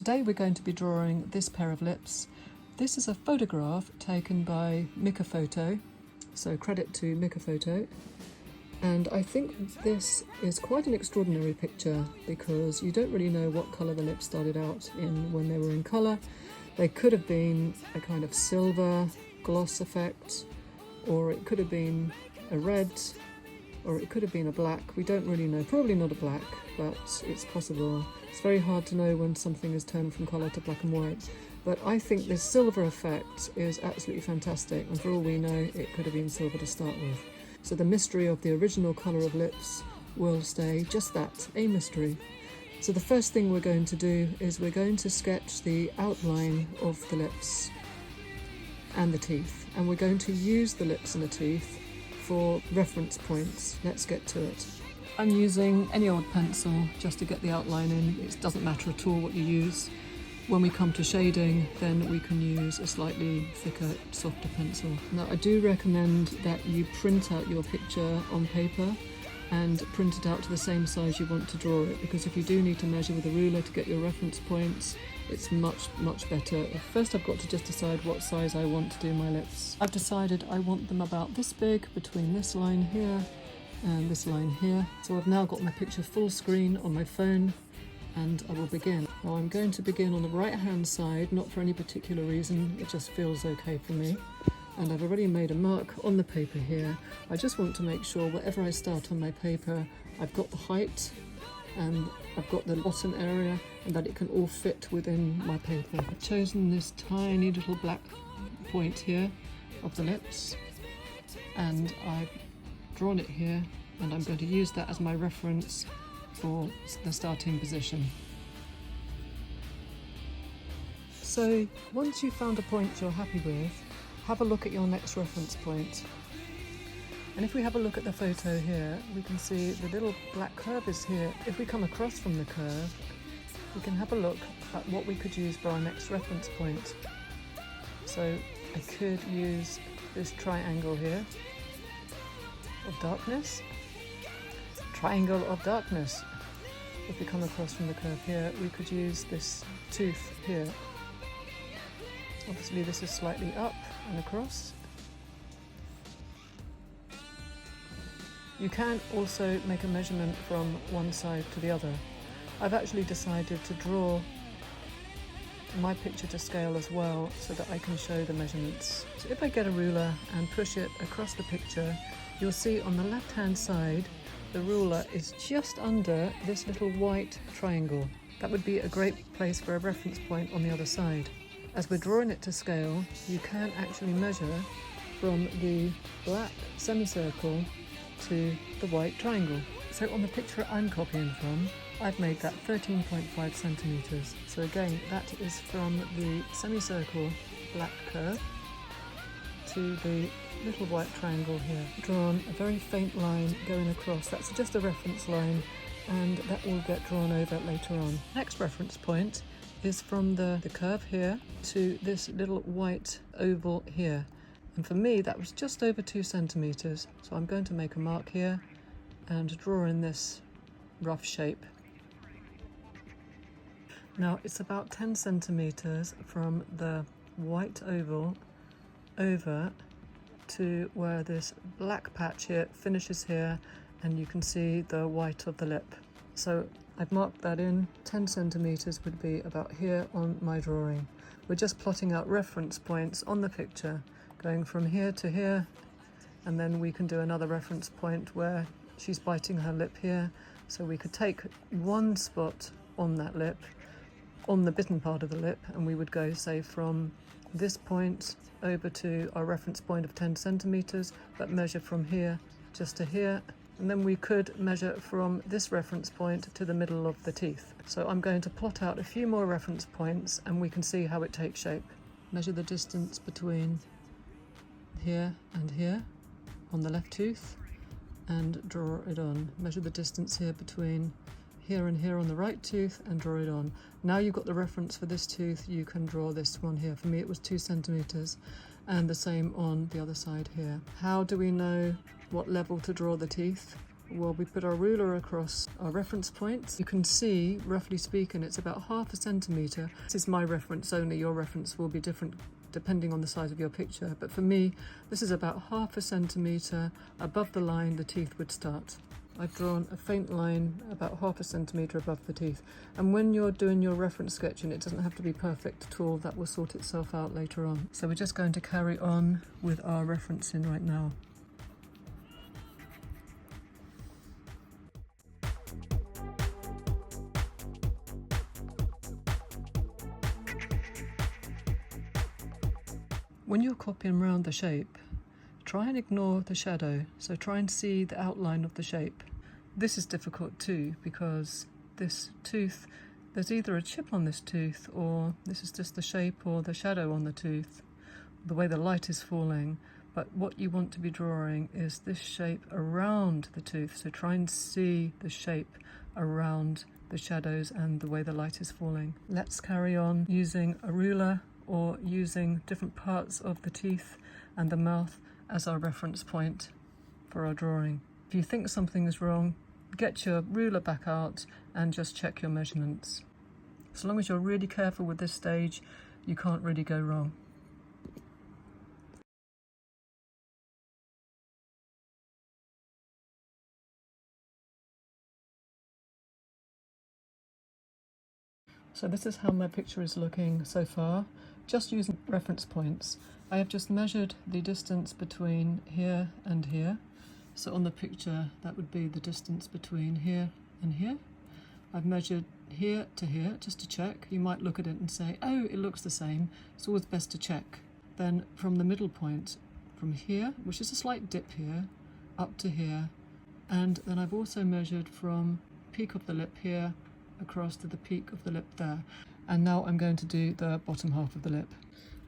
Today we're going to be drawing this pair of lips. This is a photograph taken by Photo, so credit to Photo. And I think this is quite an extraordinary picture because you don't really know what colour the lips started out in when they were in colour. They could have been a kind of silver gloss effect, or it could have been a red, or it could have been a black. We don't really know. Probably not a black, but it's possible. It's very hard to know when something is turned from colour to black and white. But I think this silver effect is absolutely fantastic, and for all we know, it could have been silver to start with. So the mystery of the original colour of lips will stay just that, a mystery. So the first thing we're going to do is we're going to sketch the outline of the lips and the teeth, and we're going to use the lips and the teeth for reference points. Let's get to it. I'm using any old pencil just to get the outline in. It doesn't matter at all what you use. When we come to shading, then we can use a slightly thicker, softer pencil. Now, I do recommend that you print out your picture on paper and print it out to the same size you want to draw it, because if you do need to measure with a ruler to get your reference points, it's much better. First, I've got to just decide what size I want to do my lips. I've decided I want them about this big, between this line here and this line here. So I've now got my picture full screen on my phone, and I will begin. Now I'm going to begin on the right hand side, not for any particular reason, it just feels okay for me. And I've already made a mark on the paper here. I just want to make sure wherever I start on my paper, I've got the height and I've got the bottom area, and that it can all fit within my paper. I've chosen this tiny little black point here of the lips, and I've drawn it here, and I'm going to use that as my reference for the starting position. So once you've found a point you're happy with, have a look at your next reference point. And if we have a look at the photo here, we can see the little black curve is here. If we come across from the curve, we can have a look at what we could use for our next reference point. So I could use this triangle here of darkness. Triangle of darkness. If we come across from the curve here, we could use this tooth here. Obviously this is slightly up and across. You can also make a measurement from one side to the other. I've actually decided to draw my picture to scale as well, so that I can show the measurements. So if I get a ruler and push it across the picture, you'll see on the left hand side the ruler is just under this little white triangle. That would be a great place for a reference point on the other side. As we're drawing it to scale, you can actually measure from the black semicircle to the white triangle. So on the picture I'm copying from, I've made that 13.5 centimeters. So again, that is from the semicircle black curve to the little white triangle here. Drawn a very faint line going across. That's just a reference line, and that will get drawn over later on. Next reference point is from the curve here to this little white oval here. And for me, that was just over 2 centimeters. So I'm going to make a mark here and draw in this rough shape. Now it's about 10 centimeters from the white oval over to where this black patch here finishes here, and you can see the white of the lip. So I've marked that in. 10 centimeters would be about here on my drawing. We're just plotting out reference points on the picture, going from here to here, and then we can do another reference point where she's biting her lip here. So we could take one spot on that lip, on the bitten part of the lip, and we would go, say, from this point over to our reference point of 10 centimeters, but measure from here just to here. And then we could measure from this reference point to the middle of the teeth. So I'm going to plot out a few more reference points, and we can see how it takes shape. Measure the distance between here and here on the left tooth and draw it on. Measure the distance here between here and here on the right tooth and draw it on. Now you've got the reference for this tooth, you can draw this one here. For me it was 2 centimeters, and the same on the other side here. How do we know what level to draw the teeth? Well, we put our ruler across our reference points. You can see, roughly speaking, it's about 1/2 centimetre. This is my reference only. Your reference will be different depending on the size of your picture. But for me, this is about 1/2 centimetre above the line the teeth would start. I've drawn a faint line about 1/2 centimetre above the teeth. And when you're doing your reference sketching, it doesn't have to be perfect at all. That will sort itself out later on. So we're just going to carry on with our referencing right now. When you're copying around the shape, try and ignore the shadow. So try and see the outline of the shape. This is difficult too because this tooth, there's either a chip on this tooth or this is just the shape or the shadow on the tooth, the way the light is falling. But what you want to be drawing is this shape around the tooth. So try and see the shape around the shadows and the way the light is falling. Let's carry on using a ruler or using different parts of the teeth and the mouth as our reference point for our drawing. If you think something is wrong, get your ruler back out and just check your measurements. As long as you're really careful with this stage, you can't really go wrong. So this is how my picture is looking so far, just using reference points. I have just measured the distance between here and here. So on the picture, that would be the distance between here and here. I've measured here to here, just to check. You might look at it and say, oh, it looks the same. It's always best to check. Then from the middle point, from here, which is a slight dip here, up to here. And then I've also measured from peak of the lip here, across to the peak of the lip there. And now I'm going to do the bottom half of the lip.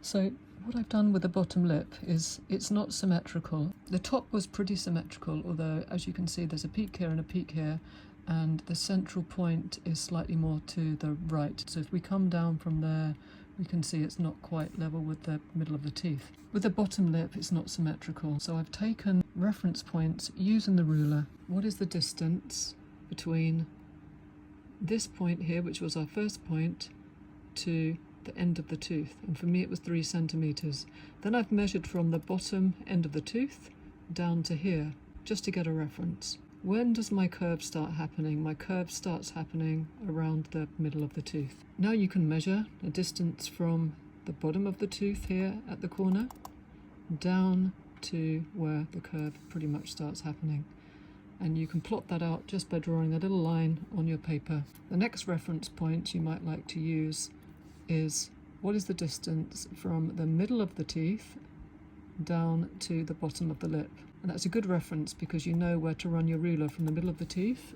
So what I've done with the bottom lip is it's not symmetrical. The top was pretty symmetrical, although as you can see there's a peak here and a peak here, and the central point is slightly more to the right. So if we come down from there, we can see it's not quite level with the middle of the teeth. With the bottom lip, it's not symmetrical. So I've taken reference points using the ruler. What is the distance between this point here, which was our first point, to the end of the tooth? And for me it was 3 centimeters. Then I've measured from the bottom end of the tooth down to here, just to get a reference. When does my curve start happening? My curve starts happening around the middle of the tooth. Now you can measure a distance from the bottom of the tooth here at the corner down to where the curve pretty much starts happening. And you can plot that out just by drawing a little line on your paper. The next reference point you might like to use is what is the distance from the middle of the teeth down to the bottom of the lip. And that's a good reference because you know where to run your ruler from the middle of the teeth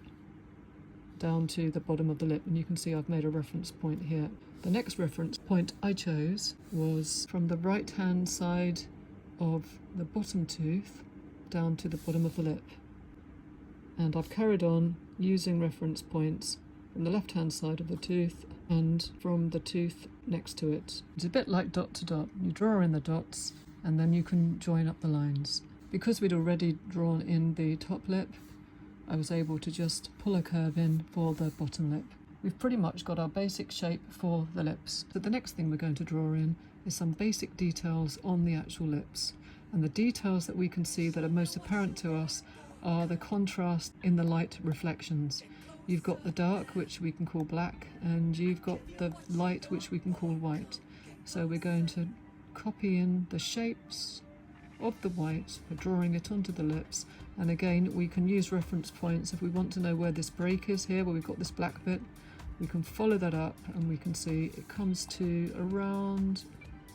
down to the bottom of the lip. And you can see I've made a reference point here. The next reference point I chose was from the right hand side of the bottom tooth down to the bottom of the lip. And I've carried on using reference points from the left hand side of the tooth and from the tooth next to it. It's a bit like dot to dot. You draw in the dots and then you can join up the lines. Because we'd already drawn in the top lip, I was able to just pull a curve in for the bottom lip. We've pretty much got our basic shape for the lips. So the next thing we're going to draw in is some basic details on the actual lips. And the details that we can see that are most apparent to us are the contrast in the light reflections. You've got the dark, which we can call black, and you've got the light, which we can call white. So we're going to copy in the shapes of the white, we're drawing it onto the lips, and again we can use reference points. If we want to know where this break is here, where we've got this black bit, we can follow that up and we can see it comes to around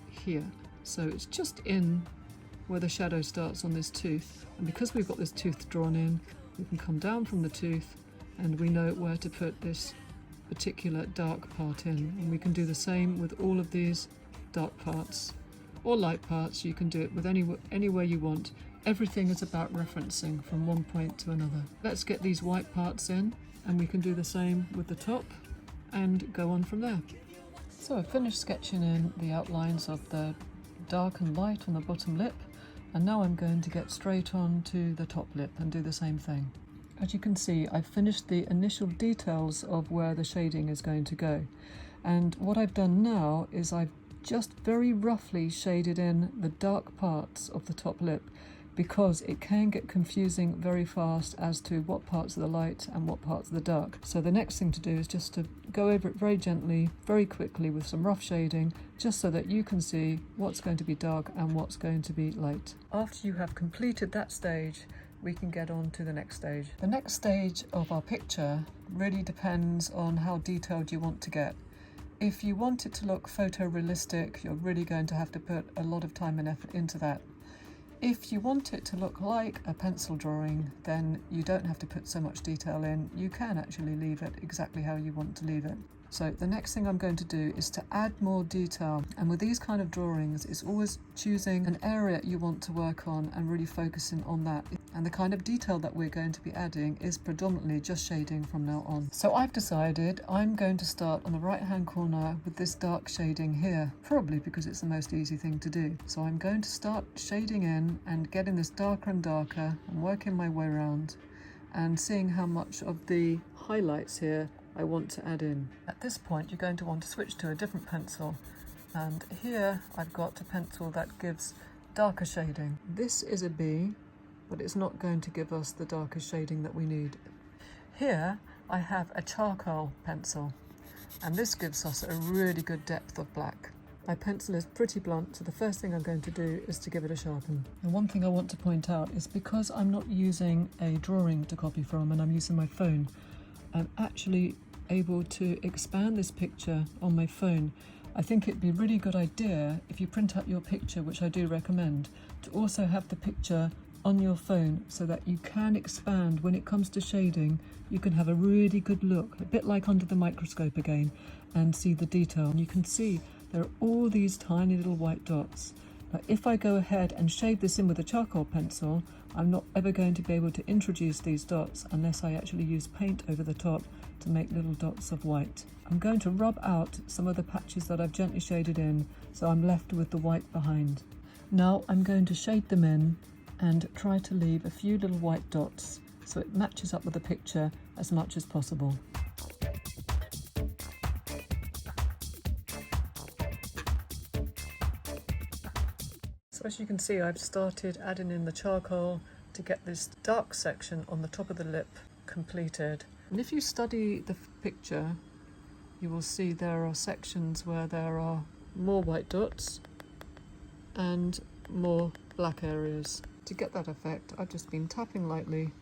here. So it's just in where the shadow starts on this tooth, and because we've got this tooth drawn in, we can come down from the tooth and we know where to put this particular dark part in. And we can do the same with all of these dark parts or light parts. You can do it with anywhere you want. Everything is about referencing from one point to another. Let's get these white parts in, and we can do the same with the top and go on from there. So I've finished sketching in the outlines of the dark and light on the bottom lip, and now I'm going to get straight on to the top lip and do the same thing. As you can see, I've finished the initial details of where the shading is going to go. And what I've done now is I've just very roughly shaded in the dark parts of the top lip, because it can get confusing very fast as to what parts are the light and what parts are the dark. So the next thing to do is just to go over it very gently, very quickly with some rough shading, just so that you can see what's going to be dark and what's going to be light. After you have completed that stage, we can get on to the next stage. The next stage of our picture really depends on how detailed you want to get. If you want it to look photorealistic, you're really going to have to put a lot of time and effort into that. If you want it to look like a pencil drawing, then you don't have to put so much detail in. You can actually leave it exactly how you want to leave it. So the next thing I'm going to do is to add more detail. And with these kind of drawings, it's always choosing an area you want to work on and really focusing on that. And the kind of detail that we're going to be adding is predominantly just shading from now on. So I've decided I'm going to start on the right hand corner with this dark shading here, probably because it's the most easy thing to do. So I'm going to start shading in and getting this darker and darker and working my way around and seeing how much of the highlights here I want to add in. At this point, you're going to want to switch to a different pencil, and here I've got a pencil that gives darker shading. This is a B, but it's not going to give us the darker shading that we need. Here I have a charcoal pencil, and this gives us a really good depth of black. My pencil is pretty blunt, so the first thing I'm going to do is to give it a sharpen. And one thing I want to point out is because I'm not using a drawing to copy from and I'm using my phone, I'm actually able to expand this picture on my phone. I think it'd be a really good idea if you print out your picture, which I do recommend, to also have the picture on your phone so that you can expand. When it comes to shading, you can have a really good look, a bit like under the microscope again, and see the detail. And you can see there are all these tiny little white dots. Now, if I go ahead and shade this in with a charcoal pencil, I'm not ever going to be able to introduce these dots unless I actually use paint over the top to make little dots of white. I'm going to rub out some of the patches that I've gently shaded in, so I'm left with the white behind. Now I'm going to shade them in and try to leave a few little white dots so it matches up with the picture as much as possible. So as you can see, I've started adding in the charcoal to get this dark section on the top of the lip completed. And if you study the picture, you will see there are sections where there are more white dots and more black areas. To get that effect, I've just been tapping lightly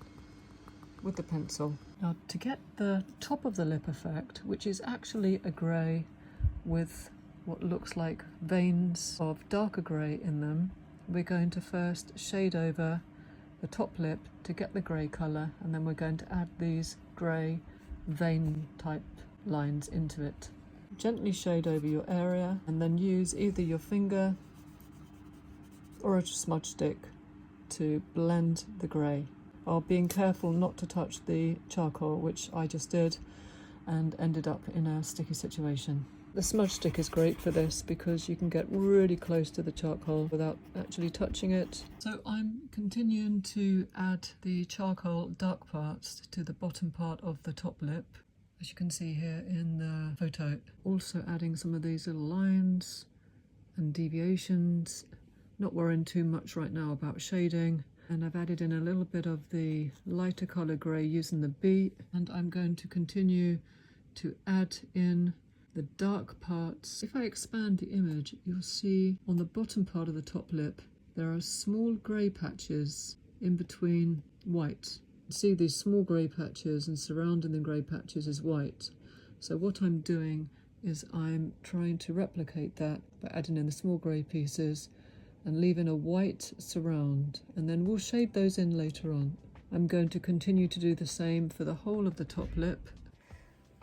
with the pencil. Now, to get the top of the lip effect, which is actually a grey with what looks like veins of darker grey in them, we're going to first shade over the top lip to get the grey colour, and then we're going to add these grey vein type lines into it. Gently shade over your area and then use either your finger or a smudge stick to blend the grey, while being careful not to touch the charcoal, which I just did and ended up in a sticky situation. The smudge stick is great for this because you can get really close to the charcoal without actually touching it. So I'm continuing to add the charcoal dark parts to the bottom part of the top lip, as you can see here in the photo. Also adding some of these little lines and deviations. Not worrying too much right now about shading. And I've added in a little bit of the lighter colour grey using the B, and I'm going to continue to add in the dark parts. If I expand the image, you'll see on the bottom part of the top lip there are small grey patches in between white. You see these small grey patches, and surrounding the grey patches is white. So what I'm doing is I'm trying to replicate that by adding in the small grey pieces and leaving a white surround, and then we'll shade those in later on. I'm going to continue to do the same for the whole of the top lip.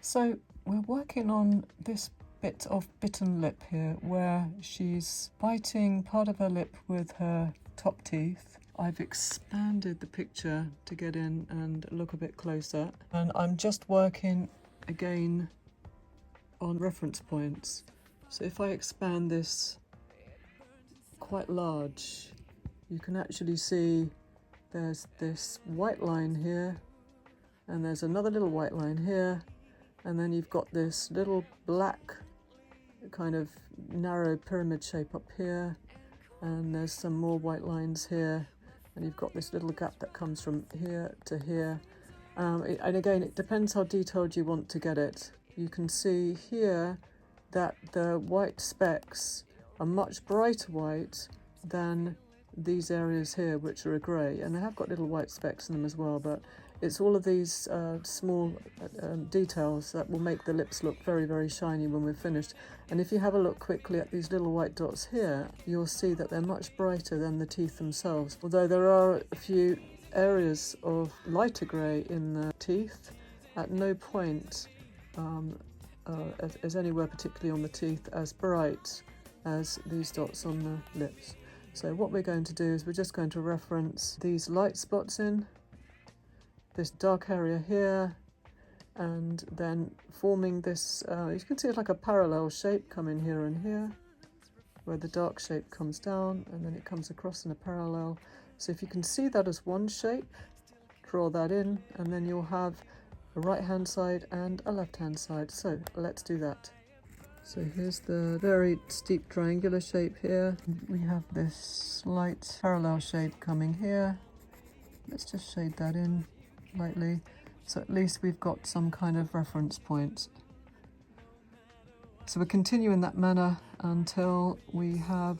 So we're working on this bit of bitten lip here where she's biting part of her lip with her top teeth. I've expanded the picture to get in and look a bit closer, and I'm just working again on reference points. So if I expand this quite large, you can actually see there's this white line here and there's another little white line here, and then you've got this little black kind of narrow pyramid shape up here, and there's some more white lines here, and you've got this little gap that comes from here to here. And again, it depends how detailed you want to get it. You can see here that the white specks are much brighter white than these areas here, which are a grey, and they have got little white specks in them as well, but it's all of these small details that will make the lips look very, very shiny when we're finished. And if you have a look quickly at these little white dots here, you'll see that they're much brighter than the teeth themselves, although there are a few areas of lighter grey in the teeth. At no point is anywhere particularly on the teeth as bright as these dots on the lips. So what we're going to do is we're just going to reference these light spots in this dark area here, and then forming this, you can see it's like a parallel shape coming here and here, where the dark shape comes down and then it comes across in a parallel. So if you can see that as one shape, draw that in, and then you'll have a right hand side and a left hand side. So let's do that. So here's the very steep triangular shape here. We have this slight parallel shape coming here. Let's just shade that in lightly, so at least we've got some kind of reference point. So we'll continue in that manner until we have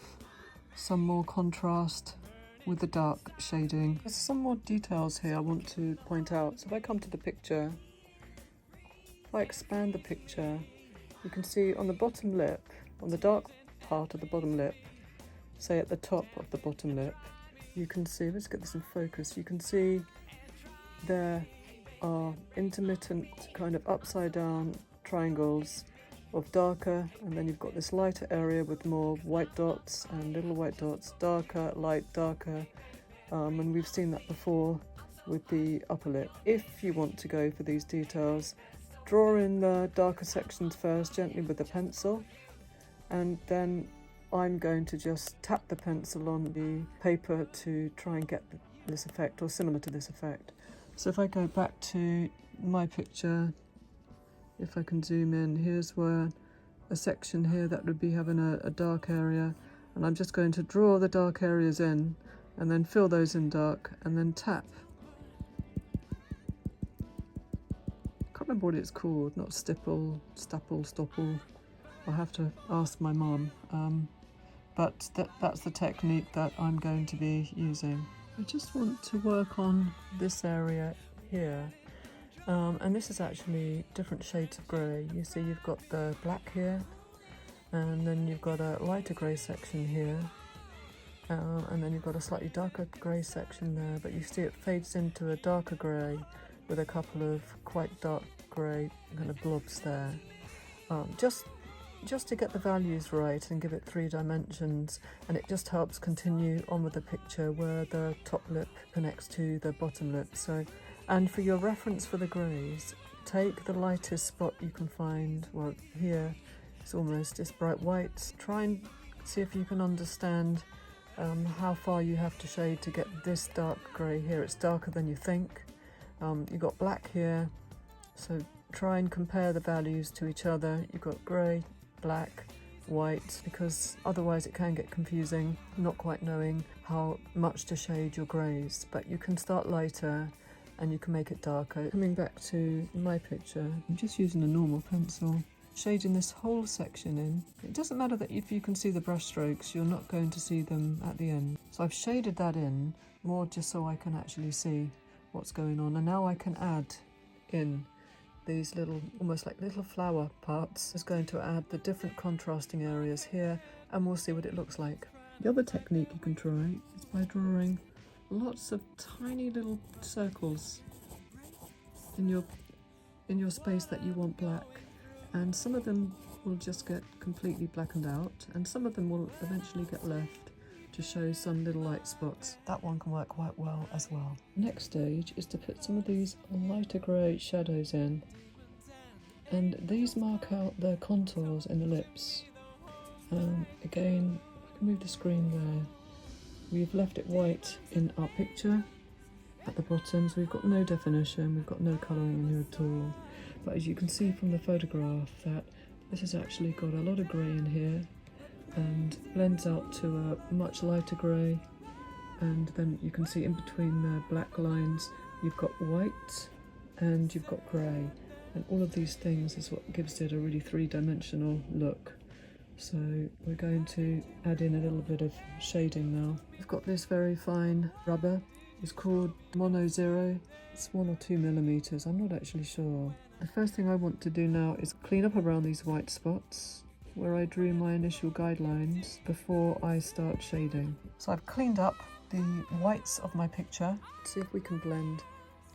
some more contrast with the dark shading. There's some more details here I want to point out. So if I come to the picture, if I expand the picture, you can see on the bottom lip, on the dark part of the bottom lip, say at the top of the bottom lip, you can see, let's get this in focus, you can see there are intermittent kind of upside down triangles of darker, and then you've got this lighter area with more white dots and little white dots, darker, light, darker, and we've seen that before with the upper lip. If you want to go for these details, draw in the darker sections first gently with a pencil, and then I'm going to just tap the pencil on the paper to try and get this effect, or similar to this effect. So if I go back to my picture, if I can zoom in, here's where a section here that would be having a dark area, and I'm just going to draw the dark areas in and then fill those in dark and then tap. Can't remember what it's called, not stipple, stapple, stopple. I'll have to ask my mum, but that's the technique that I'm going to be using. I just want to work on this area here, and this is actually different shades of grey. You see you've got the black here, and then you've got a lighter grey section here, and then you've got a slightly darker grey section there, but you see it fades into a darker grey with a couple of quite dark grey kind of blobs there. Just to get the values right and give it 3 dimensions, and it just helps continue on with the picture where the top lip connects to the bottom lip. So, and for your reference for the greys, take the lightest spot you can find. Well, here it's almost this bright white. Try and see if you can understand how far you have to shade to get this dark grey here. It's darker than you think. You've got black here, so try and compare the values to each other. You've got grey, black, white, because otherwise it can get confusing, not quite knowing how much to shade your greys. But you can start lighter and you can make it darker. Coming back to my picture, I'm just using a normal pencil, shading this whole section in. It doesn't matter that if you can see the brush strokes, you're not going to see them at the end. So I've shaded that in more just so I can actually see what's going on, and now I can add in these little, almost like little flower parts. Is going to add the different contrasting areas here, and we'll see what it looks like. The other technique you can try is by drawing lots of tiny little circles in your space that you want black, and some of them will just get completely blackened out, and some of them will eventually get left to show some little light spots. That one can work quite well as well. Next stage is to put some of these lighter grey shadows in, and these mark out the contours in the lips. Again, I can move the screen there. We've left it white in our picture, at the bottom, so we've got no definition, we've got no colouring in here at all. But as you can see from the photograph, that this has actually got a lot of grey in here and blends out to a much lighter grey, and then you can see in between the black lines you've got white and you've got grey, and all of these things is what gives it a really three-dimensional look. So we're going to add in a little bit of shading now. We've got this very fine rubber. It's called Mono Zero. It's 1 or 2 millimeters, I'm not actually sure. The first thing I want to do now is clean up around these white spots where I drew my initial guidelines before I start shading. So I've cleaned up the whites of my picture. Let's see if we can blend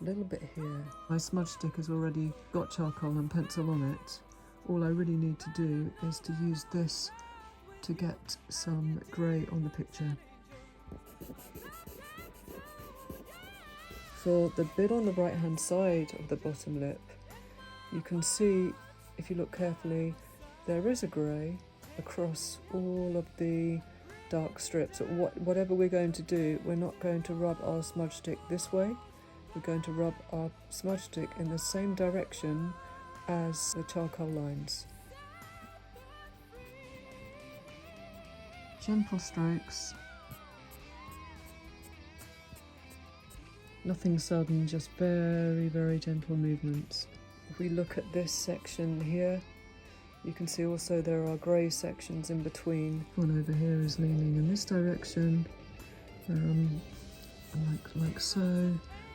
a little bit here. My smudge stick has already got charcoal and pencil on it. All I really need to do is to use this to get some grey on the picture. For the bit on the right hand side of the bottom lip, you can see, if you look carefully, there is a grey across all of the dark strips. Whatever we're going to do, we're not going to rub our smudge stick this way. We're going to rub our smudge stick in the same direction as the charcoal lines. Gentle strokes. Nothing sudden, just very, very gentle movements. If we look at this section here, you can see also there are grey sections in between. One over here is leaning in this direction, like so.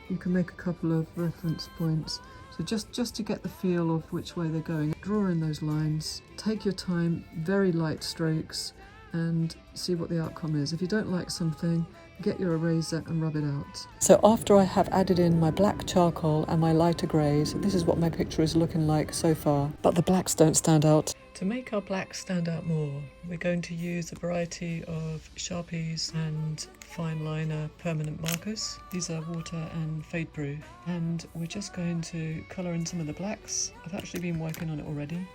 You can make a couple of reference points. So just to get the feel of which way they're going, draw in those lines, take your time, very light strokes, and see what the outcome is. If you don't like something, get your eraser and rub it out. So after I have added in my black charcoal and my lighter greys, this is what my picture is looking like so far. But the blacks don't stand out. To make our blacks stand out more, we're going to use a variety of Sharpies and fine liner permanent markers. These are water and fade proof. And we're just going to colour in some of the blacks. I've actually been working on it already.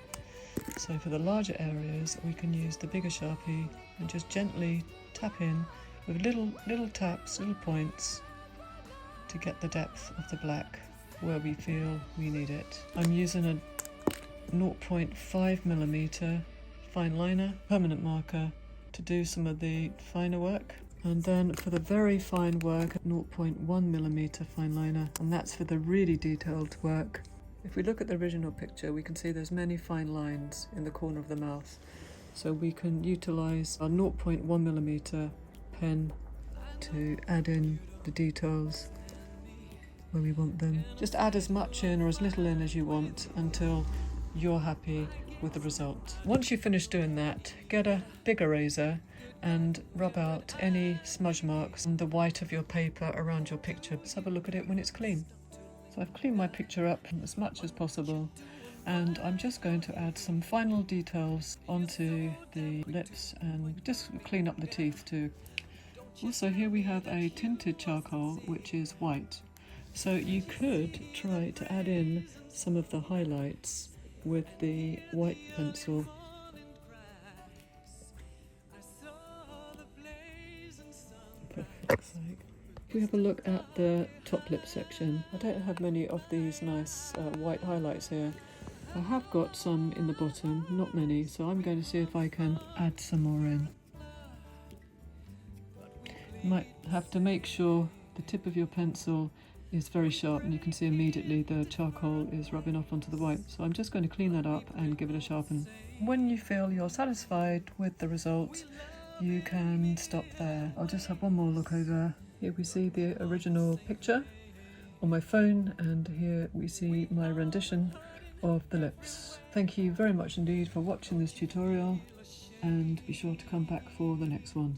So for the larger areas, we can use the bigger Sharpie and just gently tap in with little taps, little points, to get the depth of the black where we feel we need it. I'm using a 0.5mm fine liner permanent marker to do some of the finer work, and then for the very fine work, 0.1mm fine liner, and that's for the really detailed work. If we look at the original picture, we can see there's many fine lines in the corner of the mouth, so we can utilise our 0.1mm pen to add in the details where we want them. Just add as much in or as little in as you want until you're happy with the result. Once you finish doing that, get a big eraser and rub out any smudge marks on the white of your paper around your picture. Let's have a look at it when it's clean. So I've cleaned my picture up as much as possible, and I'm just going to add some final details onto the lips and just clean up the teeth too. Also, here we have a tinted charcoal which is white, so you could try to add in some of the highlights with the white pencil. For fuck's sake. If we have a look at the top lip section, I don't have many of these nice white highlights here. I have got some in the bottom, not many, so I'm going to see if I can add some more in. You might have to make sure the tip of your pencil is very sharp, and you can see immediately the charcoal is rubbing off onto the white. So I'm just going to clean that up and give it a sharpen. When you feel you're satisfied with the result, you can stop there. I'll just have one more look over. Here we see the original picture on my phone, and here we see my rendition of the lips. Thank you very much indeed for watching this tutorial, and be sure to come back for the next one.